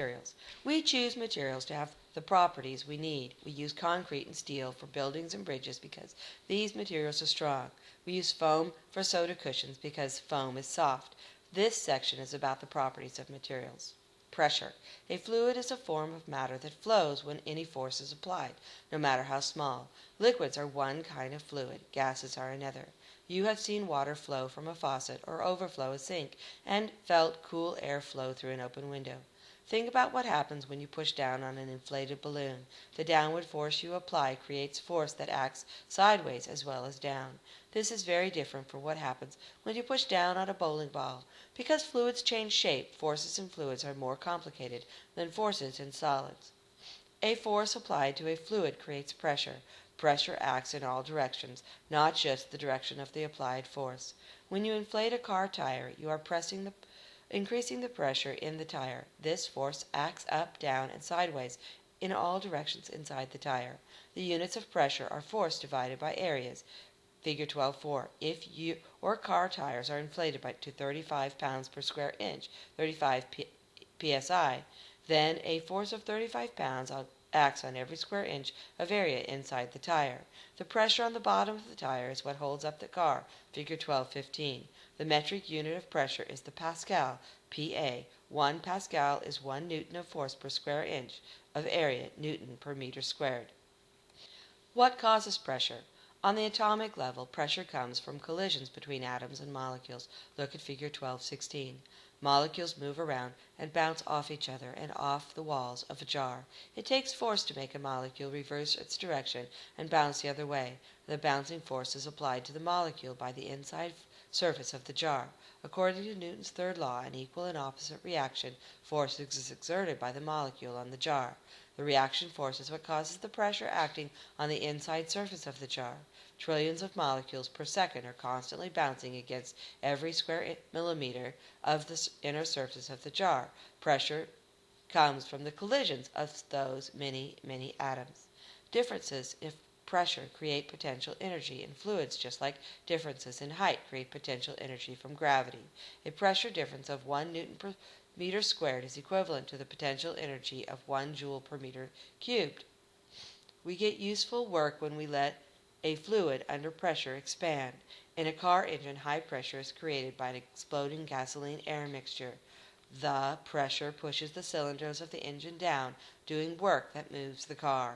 Materials. We choose materials to have the properties we need. We use concrete and steel for buildings and bridges because these materials are strong. We use foam for soda cushions because foam is soft. This section is about the properties of materials. Pressure. A fluid is a form of matter that flows when any force is applied, no matter how small. Liquids are one kind of fluid, gases are another. You have seen water flow from a faucet or overflow a sink and felt cool air flow through an open window. Think about what happens when you push down on an inflated balloon. The downward force you apply creates force that acts sideways as well as down. This is very different from what happens when you push down on a bowling ball. Because fluids change shape, forces in fluids are more complicated than forces in solids. A force applied to a fluid creates pressure. Pressure acts in all directions, not just the direction of the applied force. When you inflate a car tire, you are increasing the pressure in the tire. This force acts up, down, and sideways in all directions inside the tire. The units of pressure are force divided by areas. Figure 12.4. If your car tires are inflated to 35 pounds per square inch, 35 psi, then a force of 35 pounds acts on every square inch of area inside the tire. The pressure on the bottom of the tire is what holds up the car. Figure 12.15. The metric unit of pressure is the pascal, PA. 1 pascal is 1 newton of force per square inch of area, newton per meter squared. What causes pressure? On the atomic level, pressure comes from collisions between atoms and molecules. Look at Figure 12.16. Molecules move around and bounce off each other and off the walls of a jar. It takes force to make a molecule reverse its direction and bounce the other way. The bouncing force is applied to the molecule by the inside surface of the jar. According to Newton's third law, an equal and opposite reaction force is exerted by the molecule on the jar. The reaction force is what causes the pressure acting on the inside surface of the jar. Trillions of molecules per second are constantly bouncing against every square millimeter of the inner surface of the jar. Pressure comes from the collisions of those many, many atoms. Differences in pressure create potential energy in fluids, just like differences in height create potential energy from gravity. A pressure difference of 1 newton per meter squared is equivalent to the potential energy of 1 joule per meter cubed. We get useful work when we let a fluid under pressure expand. In a car engine, high pressure is created by an exploding gasoline-air mixture. The pressure pushes the cylinders of the engine down, doing work that moves the car.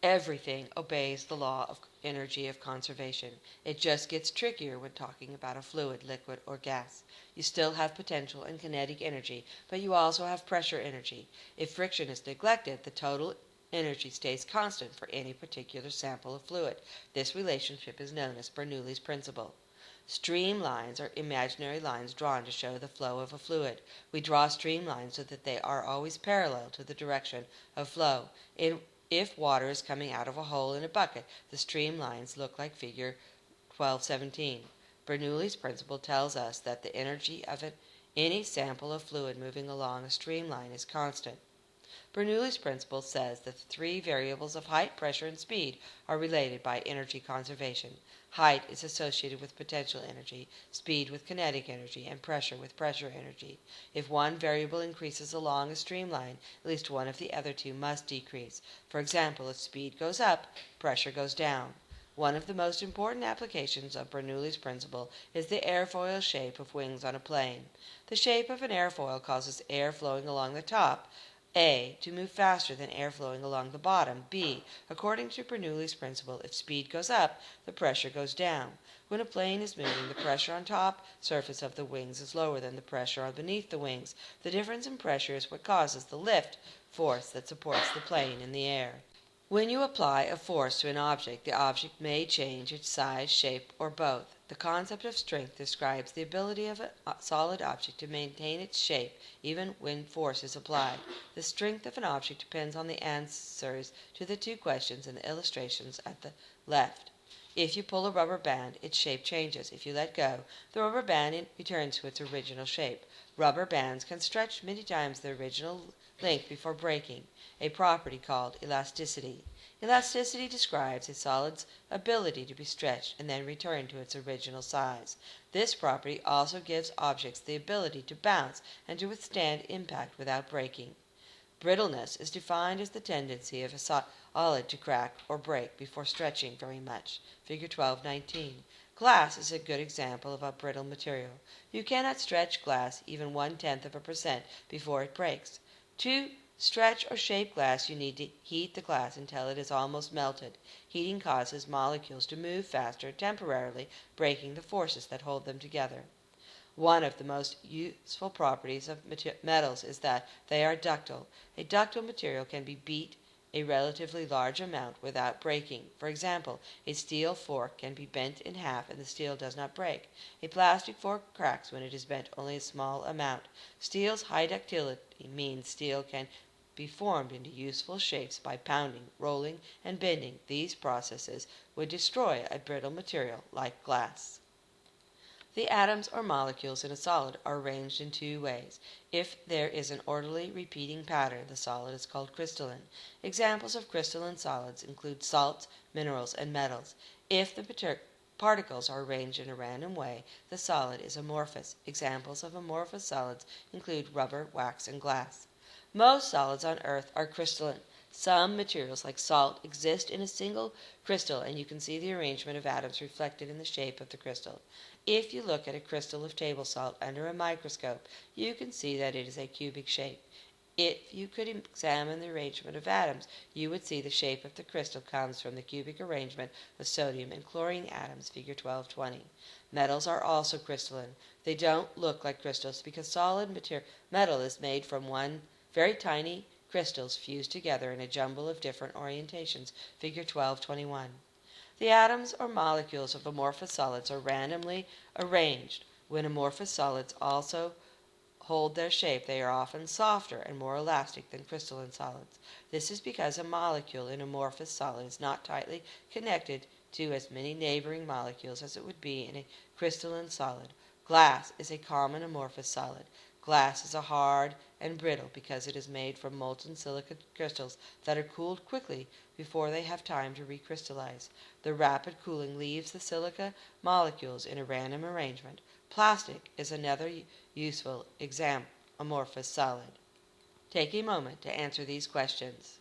Everything obeys the law of energy of conservation. It just gets trickier when talking about a fluid, liquid, or gas. You still have potential and kinetic energy, but you also have pressure energy. If friction is neglected, the total energy stays constant for any particular sample of fluid. This relationship is known as Bernoulli's principle. Streamlines are imaginary lines drawn to show the flow of a fluid. We draw streamlines so that they are always parallel to the direction of flow. If water is coming out of a hole in a bucket, the streamlines look like Figure 12.17. Bernoulli's principle tells us that the energy of any sample of fluid moving along a streamline is constant. Bernoulli's principle says that the three variables of height, pressure, and speed are related by energy conservation. Height is associated with potential energy, speed with kinetic energy, and pressure with pressure energy. If one variable increases along a streamline, at least one of the other two must decrease. For example, if speed goes up, pressure goes down. One of the most important applications of Bernoulli's principle is the airfoil shape of wings on a plane. The shape of an airfoil causes air flowing along the top, A, to move faster than air flowing along the bottom, B. According to Bernoulli's principle, if speed goes up, the pressure goes down. When a plane is moving, the pressure on top surface of the wings is lower than the pressure on beneath the wings. The difference in pressure is what causes the lift force that supports the plane in the air. When you apply a force to an object, the object may change its size, shape, or both. The concept of strength describes the ability of a solid object to maintain its shape even when force is applied. The strength of an object depends on the answers to the two questions in the illustrations at the left. If you pull a rubber band, its shape changes. If you let go, the rubber band returns to its original shape. Rubber bands can stretch many times their original length before breaking, a property called elasticity. Elasticity describes a solid's ability to be stretched and then return to its original size. This property also gives objects the ability to bounce and to withstand impact without breaking. Brittleness is defined as the tendency of a solid to crack or break before stretching very much. Figure 12:19. Glass is a good example of a brittle material. You cannot stretch glass even 0.1% before it breaks. To stretch or shape glass, you need to heat the glass until it is almost melted. Heating causes molecules to move faster, temporarily breaking the forces that hold them together. One of the most useful properties of metals is that they are ductile. A ductile material can be beat a relatively large amount without breaking. For example, a steel fork can be bent in half and the steel does not break. A plastic fork cracks when it is bent only a small amount. Steel's high ductility means steel can be formed into useful shapes by pounding, rolling, and bending. These processes would destroy a brittle material like glass. The atoms or molecules in a solid are arranged in two ways. If there is an orderly repeating pattern, the solid is called crystalline. Examples of crystalline solids include salts, minerals, and metals. If the particles are arranged in a random way, the solid is amorphous. Examples of amorphous solids include rubber, wax, and glass. Most solids on Earth are crystalline. Some materials, like salt, exist in a single crystal, and you can see the arrangement of atoms reflected in the shape of the crystal. If you look at a crystal of table salt under a microscope, you can see that it is a cubic shape. If you could examine the arrangement of atoms, you would see the shape of the crystal comes from the cubic arrangement of sodium and chlorine atoms, figure 12:20. Metals are also crystalline. They don't look like crystals because solid metal is made from one very tiny crystals fused together in a jumble of different orientations, figure 12:21. The atoms or molecules of amorphous solids are randomly arranged. When amorphous solids also hold their shape, they are often softer and more elastic than crystalline solids. This is because a molecule in amorphous solid is not tightly connected to as many neighboring molecules as it would be in a crystalline solid. Glass is a common amorphous solid. Glass is hard and brittle because it is made from molten silica crystals that are cooled quickly before they have time to recrystallize. The rapid cooling leaves the silica molecules in a random arrangement. Plastic is another useful amorphous solid. Take a moment to answer these questions.